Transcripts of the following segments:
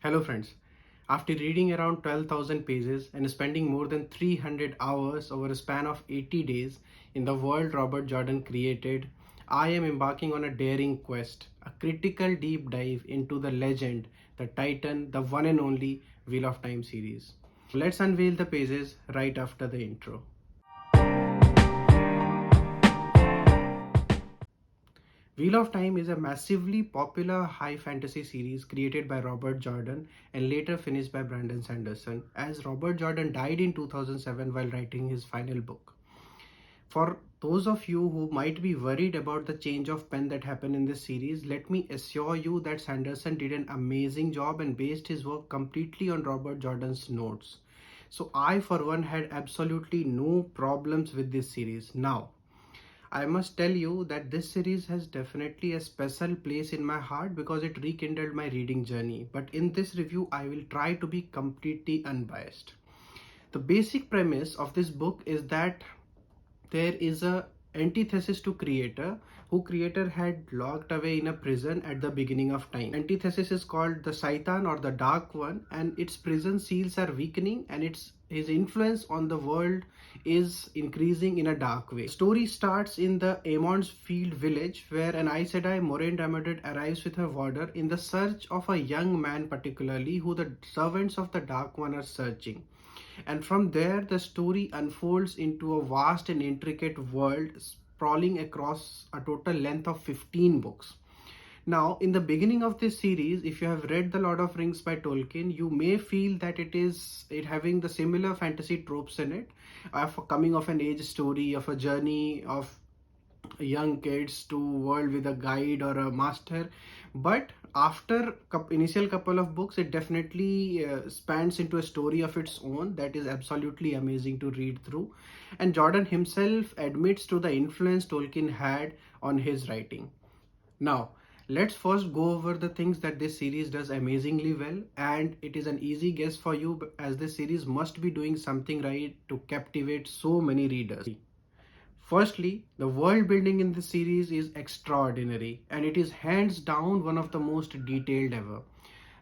Hello friends, after reading around 12,000 pages and spending more than 300 hours over a span of 80 days in the world Robert Jordan created, I am embarking on a daring quest, a critical deep dive into the legend, the titan, the one and only Wheel of Time series. Let's unveil the pages right after the intro. Wheel of Time is a massively popular high fantasy series created by Robert Jordan and later finished by Brandon Sanderson, as Robert Jordan died in 2007 while writing his final book. For those of you who might be worried about the change of pen that happened in this series, let me assure you that Sanderson did an amazing job and based his work completely on Robert Jordan's notes. So I for one had absolutely no problems with this series. Now, I must tell you that this series has definitely a special place in my heart because it rekindled my reading journey. But in this review, I will try to be completely unbiased. The basic premise of this book is that there is a antithesis to creator who creator had locked away in a prison at the beginning of time. Antithesis is called the Satan or the Dark One, and its prison seals are weakening and his influence on the world is increasing in a dark way. The story starts in the Amonsfield village where an Aes Sedai Moraine Diarmuid arrives with her warder in the search of a young man particularly who the servants of the Dark One are searching. And from there, the story unfolds into a vast and intricate world sprawling across a total length of 15 books. Now, in the beginning of this series, if you have read The Lord of Rings by Tolkien, you may feel that it having the similar fantasy tropes in it, of a coming of an age story, of a journey of young kids to world with a guide or a master. But after initial couple of books, it definitely spans into a story of its own that is absolutely amazing to read through, and Jordan himself admits to the influence Tolkien had on his writing. Now, let's first go over the things that this series does amazingly well, and it is an easy guess for you as this series must be doing something right to captivate so many readers. Firstly, the world building in this series is extraordinary and it is hands down one of the most detailed ever.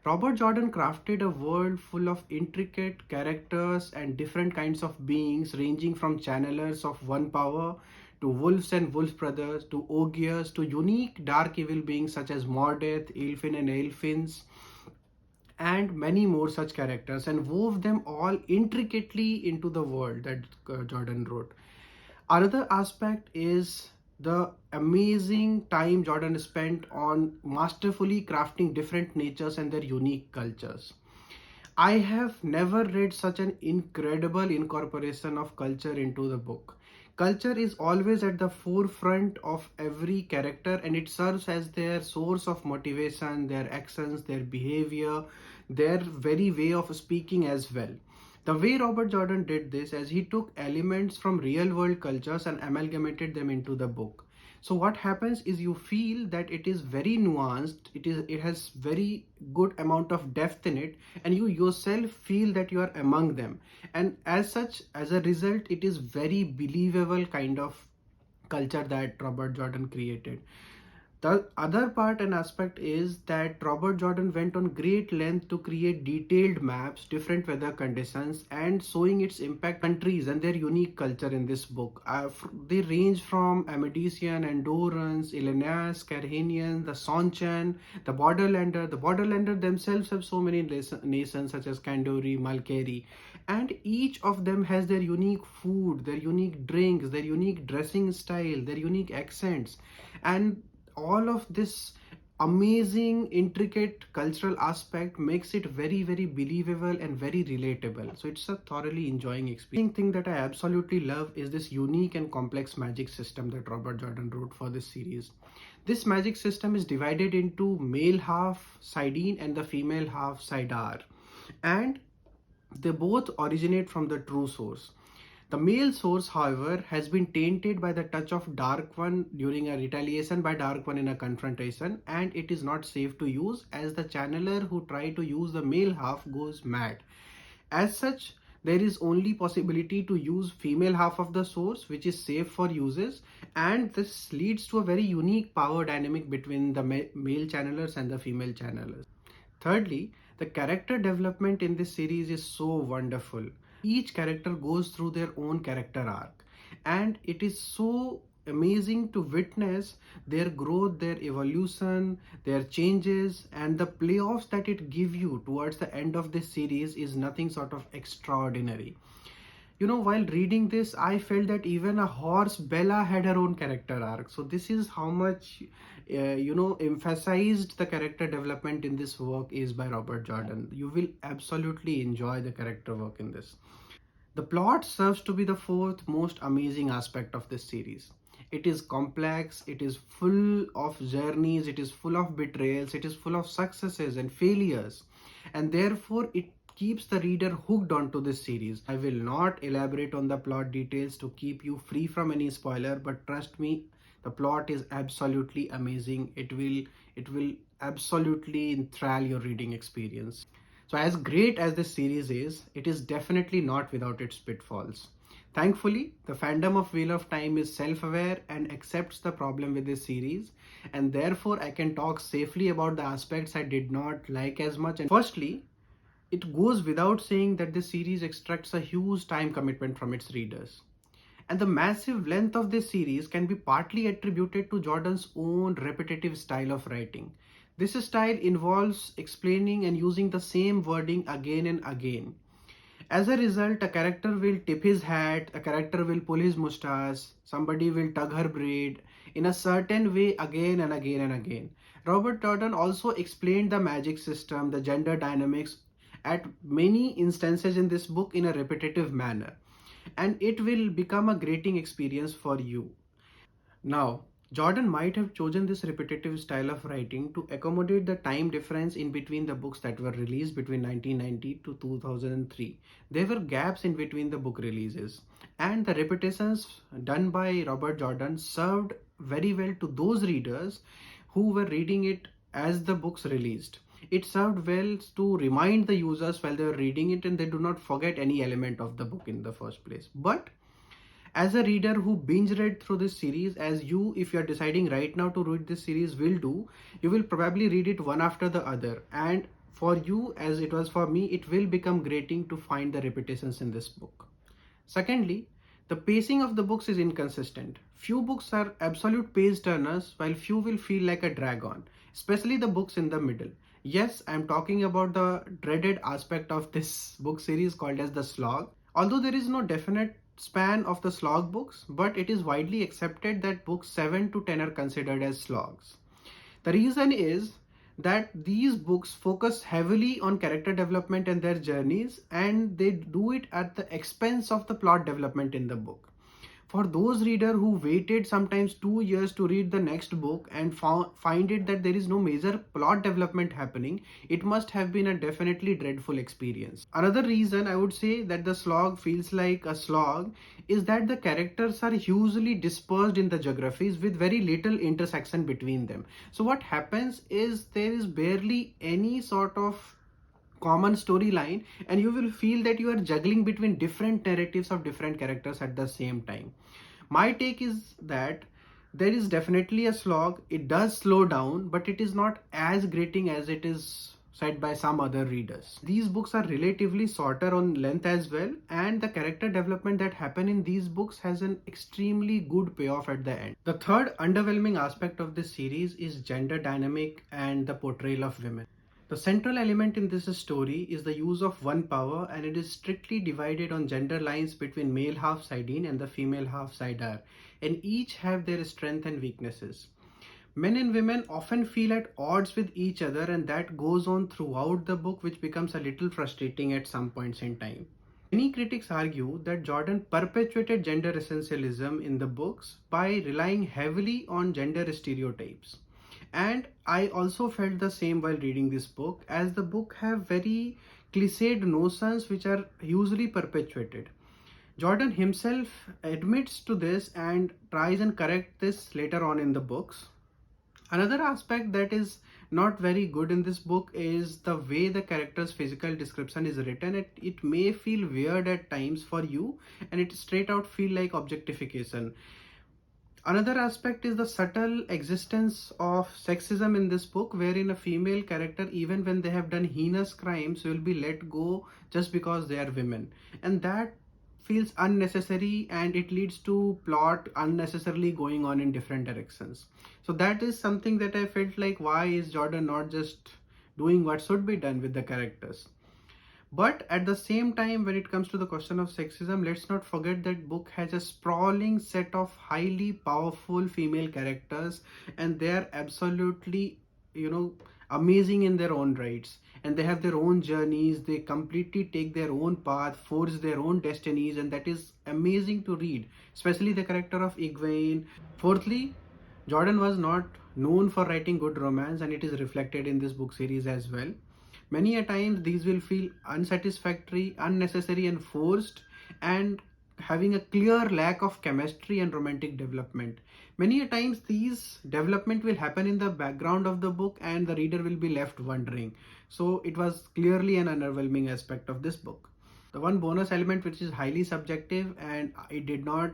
Robert Jordan crafted a world full of intricate characters and different kinds of beings ranging from channelers of one power to wolves and wolf brothers to ogres to unique dark evil beings such as Mordeth, Ilfin and Elfins and many more such characters, and wove them all intricately into the world that Jordan wrote. Another aspect is the amazing time Jordan spent on masterfully crafting different natures and their unique cultures. I have never read such an incredible incorporation of culture into the book. Culture is always at the forefront of every character and it serves as their source of motivation, their actions, their behavior, their very way of speaking as well. The way Robert Jordan did this as he took elements from real world cultures and amalgamated them into the book. So what happens is you feel that it is very nuanced, it has very good amount of depth in it, and you yourself feel that you are among them. And as such, as a result, it is very believable kind of culture that Robert Jordan created. The other part and aspect is that Robert Jordan went on great length to create detailed maps, different weather conditions, and showing its impact countries and their unique culture in this book. They range from Amedician, Andorrans, Illinois, Carhanian, the Sonchan, the Borderlander. The Borderlander themselves have so many nations such as Kandori, Malkeri, and each of them has their unique food, their unique drinks, their unique dressing style, their unique accents, and all of this amazing intricate cultural aspect makes it very believable and very relatable. So it's a thoroughly enjoying experience. Thing that I absolutely love is this unique and complex magic system that Robert Jordan wrote for this series. This magic system is divided into male half Sidene and the female half Sidar, and they both originate from the true source. The male source, however, has been tainted by the touch of Dark One during a retaliation by Dark One in a confrontation, and it is not safe to use as the channeler who tried to use the male half goes mad. As such, there is only possibility to use female half of the source, which is safe for uses, and this leads to a very unique power dynamic between the male channelers and the female channelers. Thirdly, The character development in this series is so wonderful. Each character goes through their own character arc, and it is so amazing to witness their growth, their evolution, their changes, and the playoffs that it give you towards the end of this series is nothing sort of extraordinary. While reading this, I felt that even a horse Bella had her own character arc. So this is how much emphasized the character development in this work is by Robert Jordan. You will absolutely enjoy the character work in this. The plot serves to be the fourth most amazing aspect of this series. It is complex, it is full of journeys, it is full of betrayals, it is full of successes and failures, and therefore it keeps the reader hooked onto this series. I will not elaborate on the plot details to keep you free from any spoiler, but trust me, the plot is absolutely amazing. It will absolutely enthrall your reading experience. So, as great as this series is, it is definitely not without its pitfalls. Thankfully, the fandom of Wheel of Time is self aware and accepts the problem with this series, and therefore I can talk safely about the aspects I did not like as much. And firstly, it goes without saying that this series extracts a huge time commitment from its readers. And the massive length of this series can be partly attributed to Jordan's own repetitive style of writing. This style involves explaining and using the same wording again and again. As a result, a character will tip his hat, a character will pull his mustache, somebody will tug her braid in a certain way again and again and again. Robert Jordan also explained the magic system, the gender dynamics at many instances in this book in a repetitive manner, and it will become a grating experience for you. Now, Jordan might have chosen this repetitive style of writing to accommodate the time difference in between the books that were released between 1990 to 2003. There were gaps in between the book releases, and the repetitions done by Robert Jordan served very well to those readers who were reading it as the books released. It served well to remind the users while they were reading it and they do not forget any element of the book in the first place. But as a reader who binge read through this series, as you, if you are deciding right now to read this series, will do, you will probably read it one after the other. And for you, as it was for me, it will become grating to find the repetitions in this book. Secondly, the pacing of the books is inconsistent. Few books are absolute page turners, while few will feel like a drag on, especially the books in the middle. Yes, I am talking about the dreaded aspect of this book series called as the slog. Although there is no definite span of the slog books, but it is widely accepted that books 7 to 10 are considered as slogs. The reason is that these books focus heavily on character development and their journeys, and they do it at the expense of the plot development in the book. For those reader who waited sometimes 2 years to read the next book and find it that there is no major plot development happening, it must have been a definitely dreadful experience. Another reason I would say that the slog feels like a slog is that the characters are hugely dispersed in the geographies with very little intersection between them. So what happens is there is barely any sort of common storyline, and you will feel that you are juggling between different narratives of different characters at the same time. My take is that there is definitely a slog. It does slow down, but it is not as grating as it is said by some other readers. These books are relatively shorter on length as well, and the character development that happen in these books has an extremely good payoff at the end. The third underwhelming aspect of this series is gender dynamic and the portrayal of women. The central element in this story is the use of one power, and it is strictly divided on gender lines between male half Sidene and the female half Sidar, and each have their strengths and weaknesses. Men and women often feel at odds with each other, and that goes on throughout the book, which becomes a little frustrating at some points in time. Many critics argue that Jordan perpetuated gender essentialism in the books by relying heavily on gender stereotypes. And I also felt the same while reading this book, as the book have very cliched notions which are usually perpetuated. Jordan himself admits to this and tries and correct this later on in the books. Another aspect that is not very good in this book is the way the character's physical description is written. It may feel weird at times for you, and it straight out feel like objectification. Another aspect is the subtle existence of sexism in this book, wherein a female character, even when they have done heinous crimes, will be let go just because they are women. And that feels unnecessary, and it leads to plot unnecessarily going on in different directions. So that is something that I felt like, why is Jordan not just doing what should be done with the characters? But at the same time, when it comes to the question of sexism, let's not forget that book has a sprawling set of highly powerful female characters, and they are absolutely, amazing in their own rights. And they have their own journeys, they completely take their own path, forge their own destinies, and that is amazing to read, especially the character of Egwene. Fourthly, Jordan was not known for writing good romance, and it is reflected in this book series as well. Many a times these will feel unsatisfactory, unnecessary, and forced, and having a clear lack of chemistry and romantic development. Many a times these development will happen in the background of the book, and the reader will be left wondering. So it was clearly an underwhelming aspect of this book. The one bonus element which is highly subjective and it did not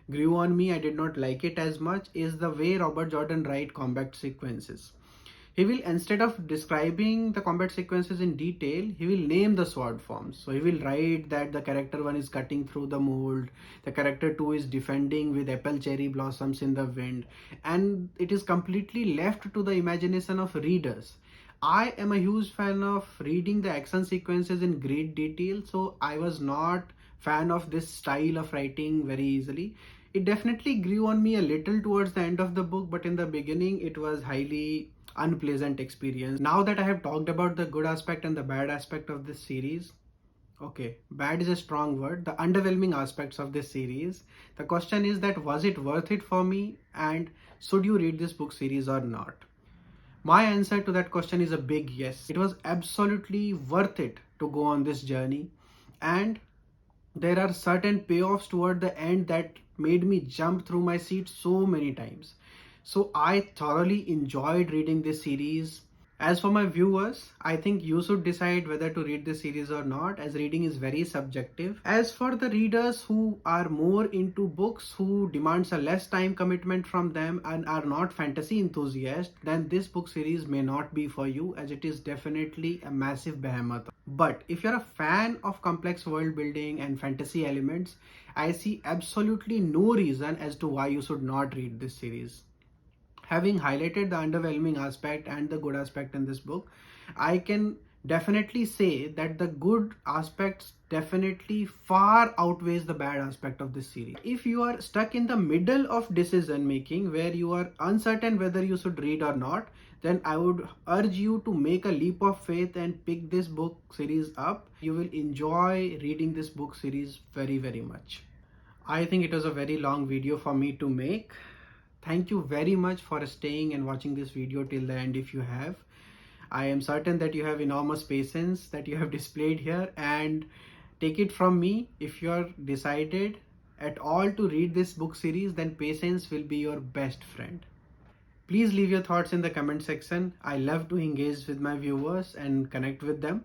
grew on me, I did not like it as much, is the way Robert Jordan write combat sequences. He will, instead of describing the combat sequences in detail, he will name the sword forms. So he will write that the character 1 is cutting through the mold, the character 2 is defending with apple cherry blossoms in the wind, and it is completely left to the imagination of readers. I am a huge fan of reading the action sequences in great detail, so I was not fan of this style of writing very easily. It definitely grew on me a little towards the end of the book, but in the beginning it was highly unpleasant experience. Now that I have talked about the good aspect and the bad aspect of this series, okay, bad is a strong word, the underwhelming aspects of this series, the question is that was it worth it for me, and should you read this book series or not? My answer to that question is a big yes. It was absolutely worth it to go on this journey, and there are certain payoffs toward the end that made me jump through my seat so many times. So I thoroughly enjoyed reading this series. As for my viewers, I think you should decide whether to read this series or not, as reading is very subjective. As for the readers who are more into books, who demands a less time commitment from them and are not fantasy enthusiasts, then this book series may not be for you, as it is definitely a massive behemoth. But if you're a fan of complex world building and fantasy elements, I see absolutely no reason as to why you should not read this series. Having highlighted the underwhelming aspect and the good aspect in this book, I can definitely say that the good aspects definitely far outweighs the bad aspect of this series. If you are stuck in the middle of decision making where you are uncertain whether you should read or not, then I would urge you to make a leap of faith and pick this book series up. You will enjoy reading this book series very, very much. I think it was a very long video for me to make. Thank you very much for staying and watching this video till the end if you have. I am certain that you have enormous patience that you have displayed here, and take it from me, if you are decided at all to read this book series, then patience will be your best friend. Please leave your thoughts in the comment section. I love to engage with my viewers and connect with them.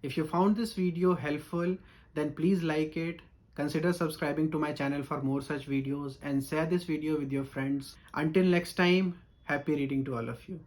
If you found this video helpful, then please like it. Consider subscribing to my channel for more such videos and share this video with your friends. Until next time, happy reading to all of you.